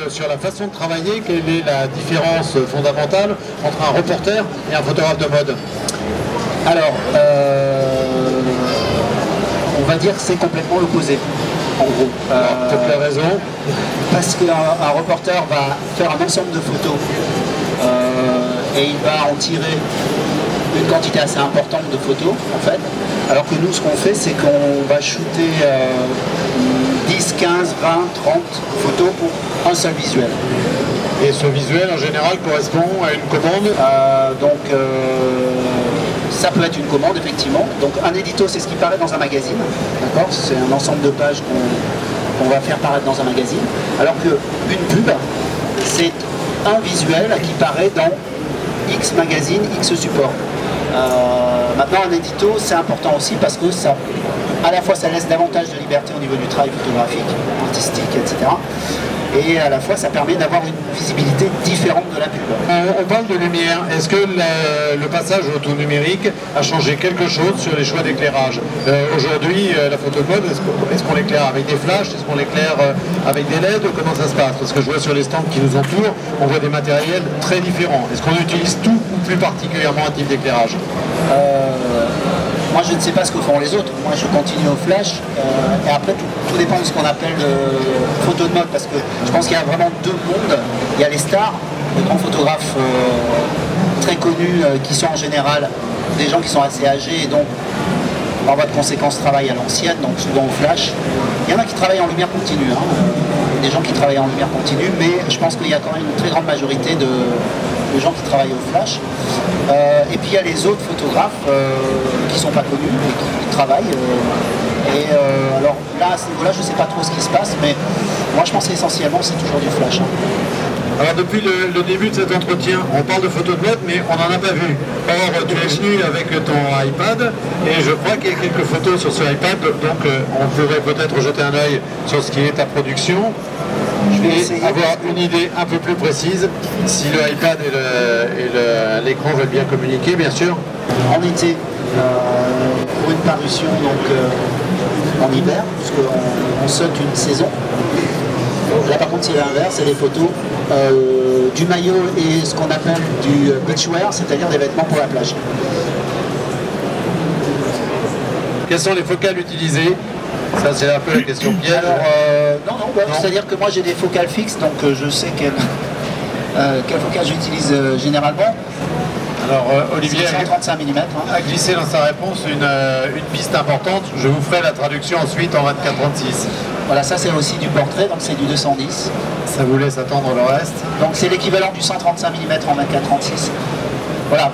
sur la façon de travailler, quelle est la différence fondamentale entre un reporter et un photographe de mode? Alors, on va dire que c'est complètement l'opposé, en gros. Pour quelle raison? Parce qu'un reporter va faire un ensemble de photos et il va en tirer une quantité assez importante de photos, en fait. Alors que nous, ce qu'on fait, c'est qu'on va shooter 10, 15, 20, 30 photos pour un seul visuel. Et ce visuel, en général, correspond à une commande? Ça peut être une commande, effectivement. Donc un édito, c'est ce qui paraît dans un magazine. D'accord? C'est un ensemble de pages qu'on va faire paraître dans un magazine. Alors qu'une pub, c'est un visuel qui paraît dans X magazine, X support. Maintenant, un édito, c'est important aussi parce que ça, à la fois, ça laisse davantage de liberté au niveau du travail photographique, artistique, etc. Et à la fois, ça permet d'avoir une visibilité différente de la pub. On parle de lumière. Est-ce que le passage au tout numérique a changé quelque chose sur les choix d'éclairage? Aujourd'hui, la photo de mode, est-ce qu'on l'éclaire avec des flashs? Est-ce qu'on l'éclaire avec des LED? Comment ça se passe? Parce que je vois sur les stands qui nous entourent, on voit des matériels très différents. Est-ce qu'on utilise tout ou plus particulièrement un type d'éclairage? Moi, je ne sais pas ce que font les autres. Moi, je continue au flash. Et après, tout dépend de ce qu'on appelle photo de mode. Parce que je pense qu'il y a vraiment deux mondes. Il y a les stars, les grands photographes très connus, qui sont en général des gens qui sont assez âgés et donc, par voie de conséquence, travaillent à l'ancienne, donc souvent au flash. Il y en a qui travaillent en lumière continue. Des gens qui travaillent en lumière continue, mais je pense qu'il y a quand même une très grande majorité de gens qui travaillent au flash. Et puis il y a les autres photographes qui ne sont pas connus et qui travaillent. Alors là, à ce niveau-là, je ne sais pas trop ce qui se passe, mais moi je pense qu'essentiellement c'est toujours du flash. Alors depuis le début de cet entretien, on parle de photos de mode, mais on n'en a pas vu. Or, tu es venu avec ton iPad, et je crois qu'il y a quelques photos sur ce iPad, donc on pourrait peut-être jeter un œil sur ce qui est ta production. Je vais avoir une idée un peu plus précise, si le iPad et l'écran veulent bien communiquer, bien sûr. En été, pour une parution donc, en hiver, puisqu'on saute une saison. Là par contre c'est l'inverse, c'est des photos du maillot et ce qu'on appelle du beachwear, c'est-à-dire des vêtements pour la plage. Quelles sont les focales utilisées? Ça c'est un peu la question piège. Non, c'est-à-dire que moi j'ai des focales fixes, donc je sais quelle focale j'utilise généralement. Alors Olivier 135 mm. A glissé dans sa réponse une piste importante. Je vous ferai la traduction ensuite en 24-36. Voilà, ça c'est aussi du portrait, donc c'est du 210. Ça vous laisse attendre le reste. Donc c'est l'équivalent du 135 mm en 24-36. Voilà.